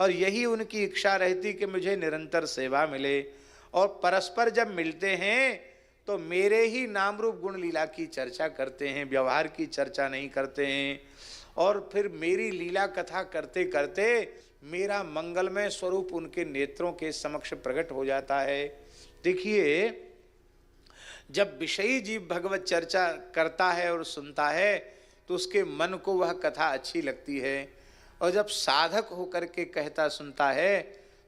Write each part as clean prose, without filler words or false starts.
और यही उनकी इच्छा रहती कि मुझे निरंतर सेवा मिले। और परस्पर जब मिलते हैं तो मेरे ही नाम रूप गुण लीला की चर्चा करते हैं, व्यवहार की चर्चा नहीं करते हैं। और फिर मेरी लीला कथा करते करते मेरा मंगलमय स्वरूप उनके नेत्रों के समक्ष प्रकट हो जाता है। देखिए, जब विषयी जीव भगवत चर्चा करता है और सुनता है तो उसके मन को वह कथा अच्छी लगती है, और जब साधक होकर के कहता सुनता है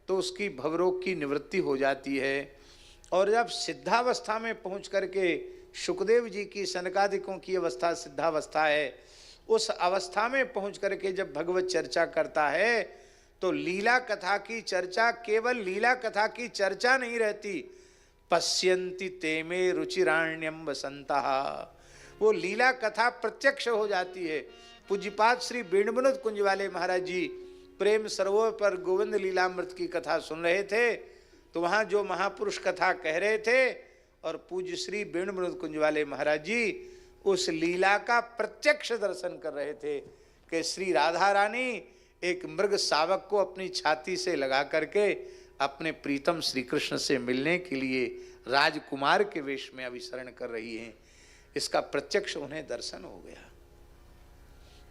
तो उसकी भवरोग की निवृत्ति हो जाती है। और जब सिद्धावस्था में पहुंच करके शुकदेव जी की, सनकादिकों की अवस्था सिद्धावस्था है, उस अवस्था में पहुंच करके जब भगवत चर्चा करता है तो लीला कथा की चर्चा केवल लीला कथा की चर्चा नहीं रहती। पश्यन्ति ते में रुचिराण्यम वसंतः, वो लीला कथा प्रत्यक्ष हो जाती है। पूज्यपाद श्री वेणुविनोद कुंज वाले महाराज जी प्रेम सरोवर पर गोविंद लीलामृत की कथा सुन रहे थे, तो वहाँ जो महापुरुष कथा कह रहे थे और पूज्य श्री वेणुविनोद कुंज वाले महाराज जी उस लीला का प्रत्यक्ष दर्शन कर रहे थे कि श्री राधा रानी एक मृग शावक को अपनी छाती से लगा करके अपने प्रीतम श्री कृष्ण से मिलने के लिए राजकुमार के वेश में अभिसरण कर रही हैं। इसका प्रत्यक्ष उन्हें दर्शन हो गया।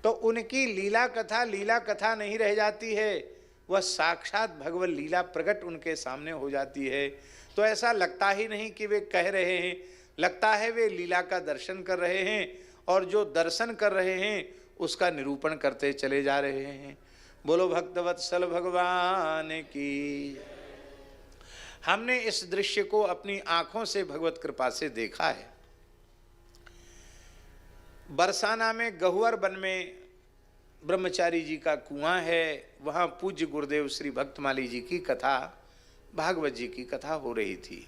तो उनकी लीला कथा नहीं रह जाती है, वह साक्षात भगवत लीला प्रकट उनके सामने हो जाती है। तो ऐसा लगता ही नहीं कि वे कह रहे हैं, लगता है वे लीला का दर्शन कर रहे हैं, और जो दर्शन कर रहे हैं उसका निरूपण करते चले जा रहे हैं। बोलो भक्तवत्सल भगवान की। हमने इस दृश्य को अपनी आंखों से भगवत कृपा से देखा है। बरसाना में गहुवर वन में ब्रह्मचारी जी का कुआं है, वहाँ पूज्य गुरुदेव श्री भक्तमाली जी की कथा, भागवत जी की कथा हो रही थी,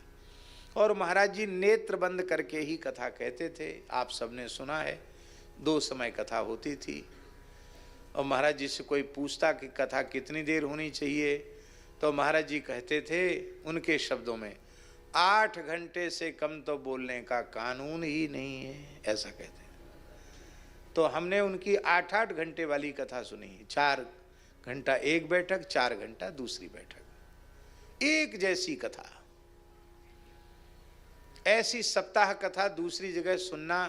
और महाराज जी नेत्र बंद करके ही कथा कहते थे। आप सबने सुना है, 2 समय कथा होती थी। और महाराज जी से कोई पूछता कि कथा कितनी देर होनी चाहिए, तो महाराज जी कहते थे उनके शब्दों में, 8 घंटे से कम तो बोलने का कानून ही नहीं है, ऐसा कहते। तो हमने उनकी 8-8 घंटे वाली कथा सुनी। 4 घंटा एक बैठक, 4 घंटा दूसरी बैठक, एक जैसी कथा। ऐसी सप्ताह कथा दूसरी जगह सुनना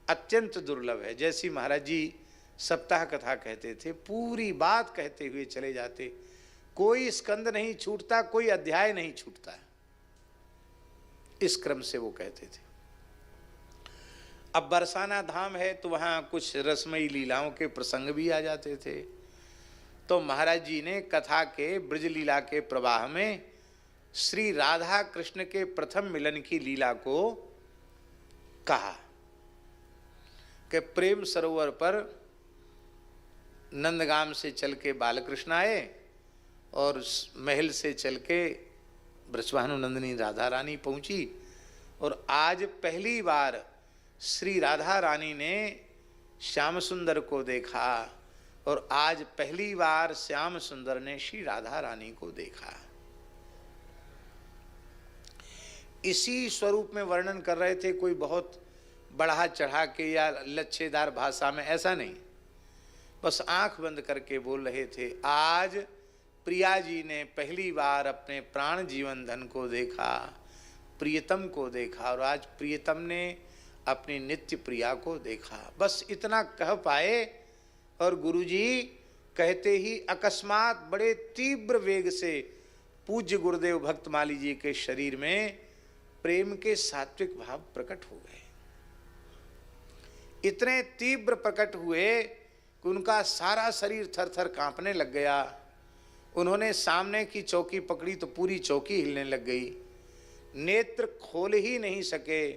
अत्यंत दुर्लभ है। जैसी महाराज जी सप्ताह कथा कहते थे, पूरी बात कहते हुए चले जाते, कोई स्कंद नहीं छूटता, कोई अध्याय नहीं छूटता, इस क्रम से वो कहते थे। अब बरसाना धाम है तो वहाँ कुछ रसमयी लीलाओं के प्रसंग भी आ जाते थे। तो महाराज जी ने कथा के ब्रज लीला के प्रवाह में श्री राधा कृष्ण के प्रथम मिलन की लीला को कहा कि प्रेम सरोवर पर नंदगाम से चल के बालकृष्ण आए और महल से चल के ब्रजभानु नंदिनी राधा रानी पहुंची, और आज पहली बार श्री राधा रानी ने श्याम सुंदर को देखा, और आज पहली बार श्याम सुंदर ने श्री राधा रानी को देखा। इसी स्वरूप में वर्णन कर रहे थे, कोई बहुत बढ़ा चढ़ा के या लच्छेदार भाषा में, ऐसा नहीं, बस आंख बंद करके बोल रहे थे, आज प्रिया जी ने पहली बार अपने प्राण जीवन धन को देखा, प्रियतम को देखा, और आज प्रियतम ने अपनी नित्य प्रिया को देखा। बस इतना कह पाए, और गुरुजी कहते ही अकस्मात बड़े तीव्र वेग से पूज्य गुरुदेव भक्तमाली जी के शरीर में प्रेम के सात्विक भाव प्रकट हो गए। इतने तीव्र प्रकट हुए कि उनका सारा शरीर थर थर कांपने लग गया। उन्होंने सामने की चौकी पकड़ी तो पूरी चौकी हिलने लग गई। नेत्र खोल ही नहीं सके,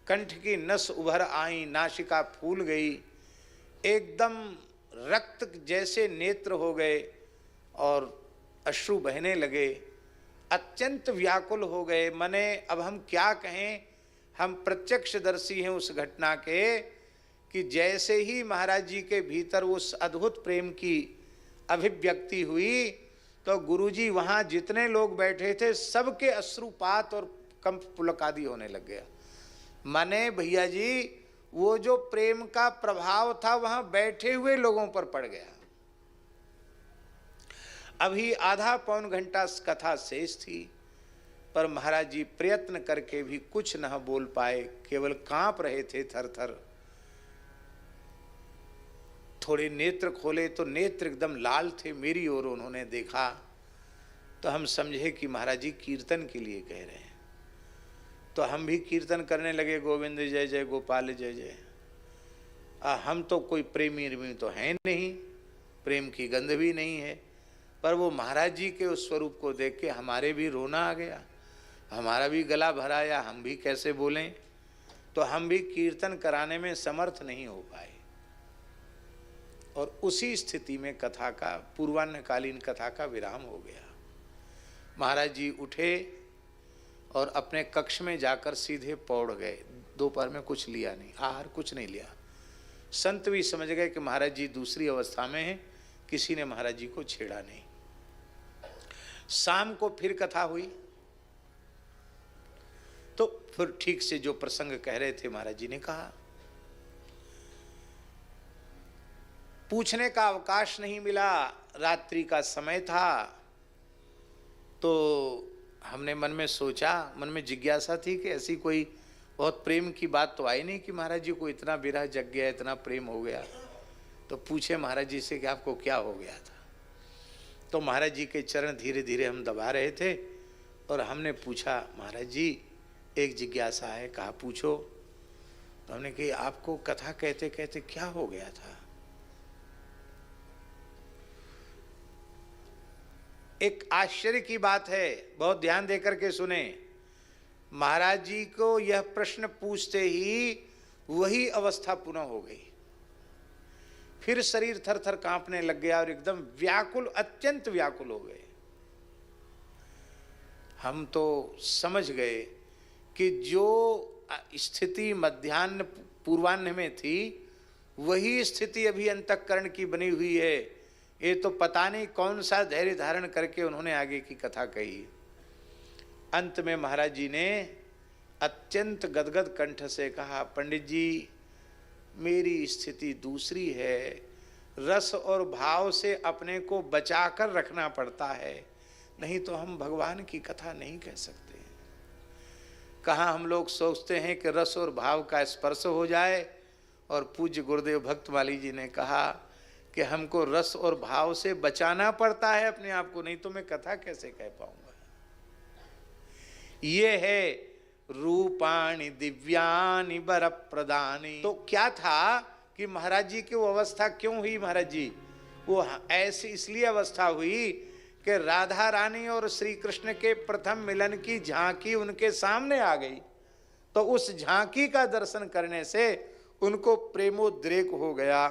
कंठ की नस उभर आई, नासिका फूल गई, एकदम रक्त जैसे नेत्र हो गए और अश्रु बहने लगे, अत्यंत व्याकुल हो गए। मने अब हम क्या कहें, हम प्रत्यक्षदर्शी हैं उस घटना के, कि जैसे ही महाराज जी के भीतर उस अद्भुत प्रेम की अभिव्यक्ति हुई तो गुरुजी वहाँ जितने लोग बैठे थे सबके अश्रुपात और कंप पुलक आदि होने लग गया। माने भैया जी वो जो प्रेम का प्रभाव था वहाँ बैठे हुए लोगों पर पड़ गया। अभी आधा पौन घंटा कथा शेष थी, पर महाराज जी प्रयत्न करके भी कुछ न बोल पाए, केवल कांप रहे थे थर थर। थोड़े नेत्र खोले तो नेत्र एकदम लाल थे, मेरी ओर उन्होंने देखा तो हम समझे कि महाराज जी कीर्तन के लिए कह रहे हैं। तो हम भी कीर्तन करने लगे, गोविंद जय जय गोपाल जय जय। हम तो कोई प्रेमी तो हैं नहीं, प्रेम की गंध भी नहीं है, पर वो महाराज जी के उस स्वरूप को देख के हमारे भी रोना आ गया, हमारा भी गला भर आया, हम भी कैसे बोलें। तो हम भी कीर्तन कराने में समर्थ नहीं हो पाए। और उसी स्थिति में कथा का, पूर्वाह्नकालीन कथा का विराम हो गया। महाराज जी उठे और अपने कक्ष में जाकर सीधे पौड़ गए। दोपहर में कुछ लिया नहीं, आहार कुछ नहीं लिया। संत भी समझ गए कि महाराज जी दूसरी अवस्था में हैं, किसी ने महाराज जी को छेड़ा नहीं। शाम को फिर कथा हुई तो फिर ठीक से जो प्रसंग कह रहे थे महाराज जी ने कहा। पूछने का अवकाश नहीं मिला, रात्रि का समय था। तो हमने मन में सोचा, मन में जिज्ञासा थी कि ऐसी कोई बहुत प्रेम की बात तो आई नहीं कि महाराज जी को इतना विरह जग गया, इतना प्रेम हो गया। तो पूछे महाराज जी से कि आपको क्या हो गया था। तो महाराज जी के चरण धीरे धीरे हम दबा रहे थे और हमने पूछा, महाराज जी एक जिज्ञासा है। कहा पूछो। तो हमने कही आपको कथा कहते कहते क्या हो गया था। एक आश्चर्य की बात है, बहुत ध्यान देकर के सुने। महाराज जी को यह प्रश्न पूछते ही वही अवस्था पुनः हो गई। फिर शरीर थर थर कांपने लग गया और एकदम व्याकुल, अत्यंत व्याकुल हो गए। हम तो समझ गए कि जो स्थिति मध्याह्न पूर्वाह्न में थी वही स्थिति अभी अंतःकरण की बनी हुई है। ये तो पता नहीं कौन सा धैर्य धारण करके उन्होंने आगे की कथा कही। अंत में महाराज जी ने अत्यंत गदगद कंठ से कहा, पंडित जी मेरी स्थिति दूसरी है। रस और भाव से अपने को बचाकर रखना पड़ता है, नहीं तो हम भगवान की कथा नहीं कह सकते। कहाँ हम लोग सोचते हैं कि रस और भाव का स्पर्श हो जाए। और पूज्य गुरुदेव भक्तमाली जी ने कहा कि हमको रस और भाव से बचाना पड़ता है अपने आप को, नहीं तो मैं कथा कैसे कह पाऊंगा। ये है रूपाणि दिव्यानि वर प्रदानी। तो क्या था कि महाराज जी की वो अवस्था क्यों हुई। महाराज जी वो ऐसी इसलिए अवस्था हुई कि राधा रानी और श्री कृष्ण के प्रथम मिलन की झांकी उनके सामने आ गई। तो उस झांकी का दर्शन करने से उनको प्रेमोद्रेक हो गया।